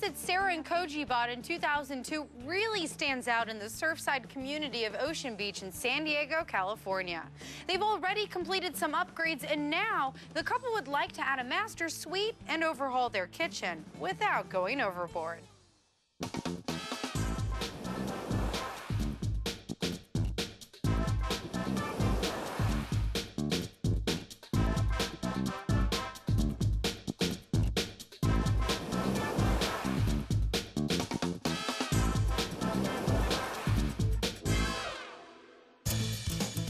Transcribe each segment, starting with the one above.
that Sarah and Koji bought in 2002 really stands out in the surfside community of Ocean Beach in San Diego, California. They've already completed some upgrades, and now the couple would like to add a master suite and overhaul their kitchen without going overboard.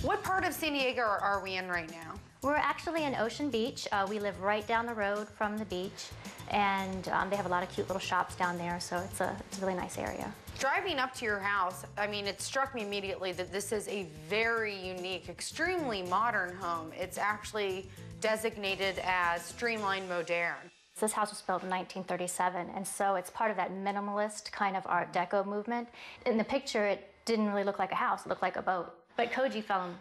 What part of San Diego are we in right now? We're actually in Ocean Beach. We live right down the road from the beach, and they have a lot of cute little shops down there, so it's a really nice area. Driving up to your house, I mean, it struck me immediately that this is a very unique, extremely modern home. It's actually designated as streamlined modern. This house was built in 1937, and so it's part of that minimalist kind of Art Deco movement. In the picture, it didn't really look like a house, it looked like a boat. But Koji fell in.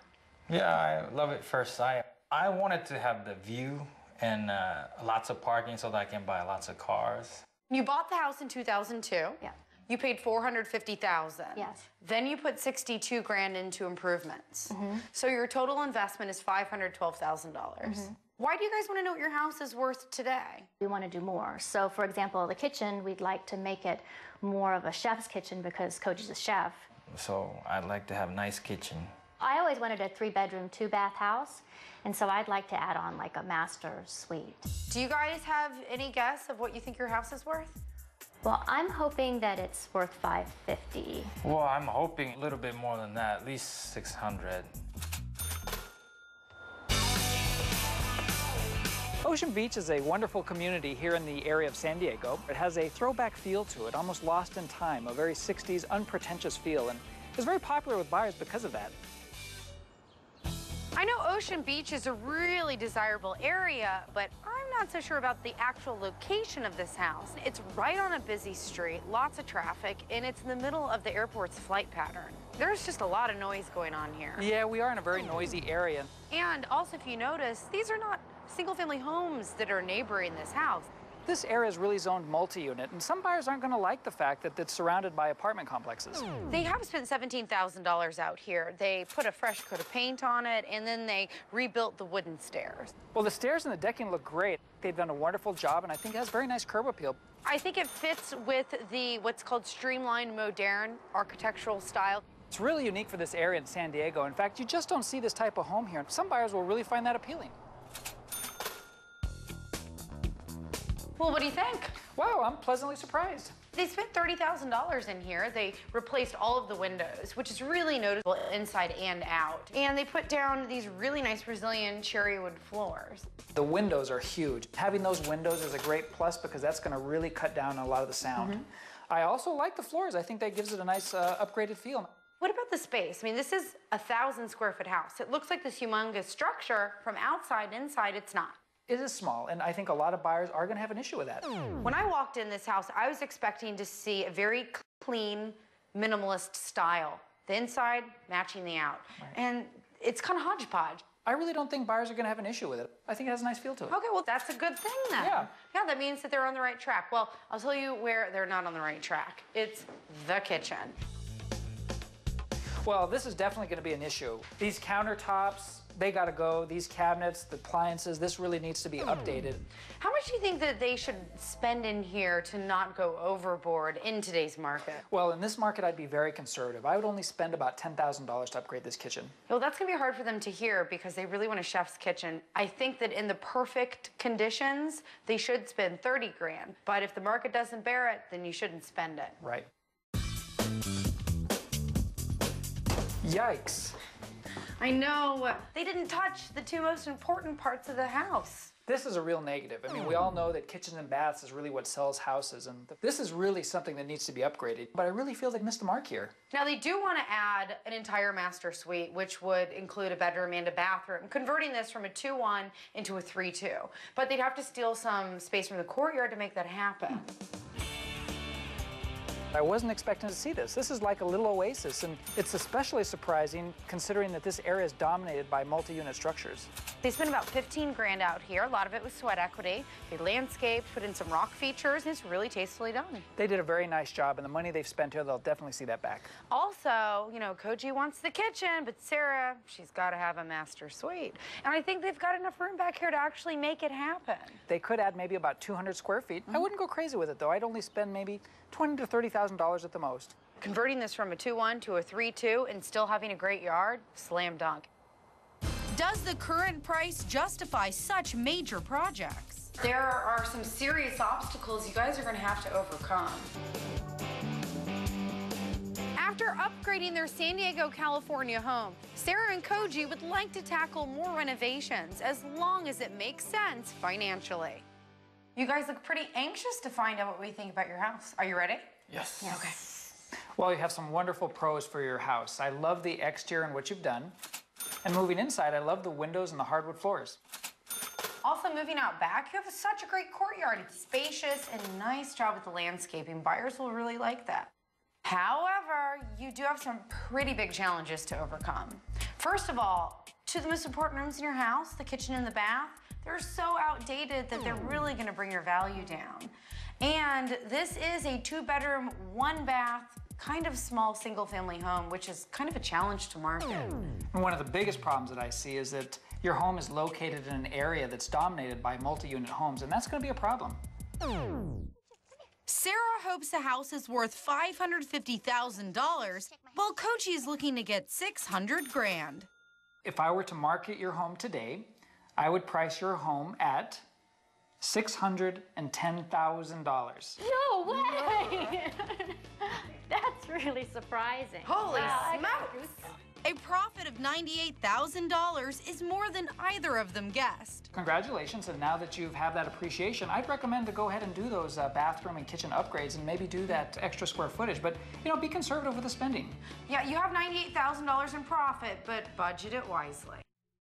Yeah, I love it first sight. I wanted to have the view and lots of parking so that I can buy lots of cars. You bought the house in 2002. Yeah. You paid $450,000. Yes. Then you put 62 grand into improvements. So your total investment is $512,000. Why do you guys want to know what your house is worth today? We want to do more. So, for example, the kitchen, we'd like to make it more of a chef's kitchen because Koji's a chef. So I'd like to have a nice kitchen. I always wanted a 3-bedroom, 2-bath house, and so I'd like to add on like a master suite. Do you guys have any guess of what you think your house is worth? Well, I'm hoping that it's worth $550,000. Well, I'm hoping a little bit more than that, at least $600,000. Ocean Beach is a wonderful community here in the area of San Diego. It has a throwback feel to it, almost lost in time, a very 60s unpretentious feel, and it's very popular with buyers because of that. I know Ocean Beach is a really desirable area, but I'm not so sure about the actual location of this house. It's right on a busy street, lots of traffic, and it's in the middle of the airport's flight pattern. There's just a lot of noise going on here. Yeah, we are in a very noisy area. And also, if you notice, these are not single-family homes that are neighboring this house. This area is really zoned multi-unit, and some buyers aren't going to like the fact that it's surrounded by apartment complexes. They have spent $17,000 out here. They put a fresh coat of paint on it, and then they rebuilt the wooden stairs. Well, the stairs and the decking look great. They've done a wonderful job, and I think it has very nice curb appeal. I think it fits with the what's called streamlined modern architectural style. It's really unique for this area in San Diego. In fact, you just don't see this type of home here. Some buyers will really find that appealing. Well, what do you think? Wow, I'm pleasantly surprised. They spent $30,000 in here. They replaced all of the windows, which is really noticeable inside and out. And they put down these really nice Brazilian cherry wood floors. The windows are huge. Having those windows is a great plus because that's going to really cut down on a lot of the sound. I also like the floors. I think that gives it a nice upgraded feel. What about the space? I mean, this is a 1,000-square-foot house. It looks like this humongous structure. From outside, inside, it's not. It is small, and I think a lot of buyers are going to have an issue with that. When I walked in this house, I was expecting to see a very clean, minimalist style. The inside matching the out. Right. And it's kind of hodgepodge. I really don't think buyers are going to have an issue with it. I think it has a nice feel to it. Okay, well, that's a good thing then. Yeah. Yeah, that means that they're on the right track. Well, I'll tell you where they're not on the right track. It's the kitchen. Well, this is definitely going to be an issue. These countertops, they got to go. These cabinets, the appliances, this really needs to be updated. How much do you think that they should spend in here to not go overboard in today's market? Well, in this market, I'd be very conservative. I would only spend about $10,000 to upgrade this kitchen. Well, that's going to be hard for them to hear because they really want a chef's kitchen. I think that in the perfect conditions, they should spend 30 grand. But if the market doesn't bear it, then you shouldn't spend it. Right. Yikes. I know. They didn't touch the two most important parts of the house. This is a real negative. I mean, we all know that kitchens and baths is really what sells houses, and this is really something that needs to be upgraded. But I really feel they've missed the mark here. Now, they do want to add an entire master suite, which would include a bedroom and a bathroom, converting this from a 2-1 into a 3-2. But they'd have to steal some space from the courtyard to make that happen. I wasn't expecting to see this. This is like a little oasis, and it's especially surprising considering that this area is dominated by multi-unit structures. They spent about 15 grand out here. A lot of it was sweat equity. They landscaped, put in some rock features, and it's really tastefully done. They did a very nice job, and the money they've spent here, they'll definitely see that back. Also, you know, Koji wants the kitchen, but Sarah, she's got to have a master suite. And I think they've got enough room back here to actually make it happen. They could add maybe about 200 square feet. I wouldn't go crazy with it, though. I'd only spend maybe $20,000 to $30,000 at the most. Converting this from a 2-1 to a 3-2 and still having a great yard, slam dunk. Does the current price justify such major projects? There are some serious obstacles you guys are going to have to overcome. After upgrading their San Diego, California home, Sarah and Koji would like to tackle more renovations as long as it makes sense financially. You guys look pretty anxious to find out what we think about your house. Are you ready? Yes. Yeah, okay. Well, you have some wonderful pros for your house. I love the exterior and what you've done. And moving inside, I love the windows and the hardwood floors. Also, moving out back, you have such a great courtyard. It's spacious and nice job with the landscaping. Buyers will really like that. However, you do have some pretty big challenges to overcome. First of all, two of the most important rooms in your house, the kitchen and the bath, they're so outdated that they're really going to bring your value down. And this is a 2-bedroom, 1-bath, kind of small single-family home, which is kind of a challenge to market. And one of the biggest problems that I see is that your home is located in an area that's dominated by multi-unit homes, and that's going to be a problem. Sarah hopes the house is worth $550,000, while Koji is looking to get $600 grand. If I were to market your home today, I would price your home at $610,000. No way! That's really surprising. Holy smokes! A profit of $98,000 is more than either of them guessed. Congratulations, and now that you have that appreciation, I'd recommend to go ahead and do those bathroom and kitchen upgrades and maybe do that extra square footage, but, you know, be conservative with the spending. Yeah, you have $98,000 in profit, but budget it wisely.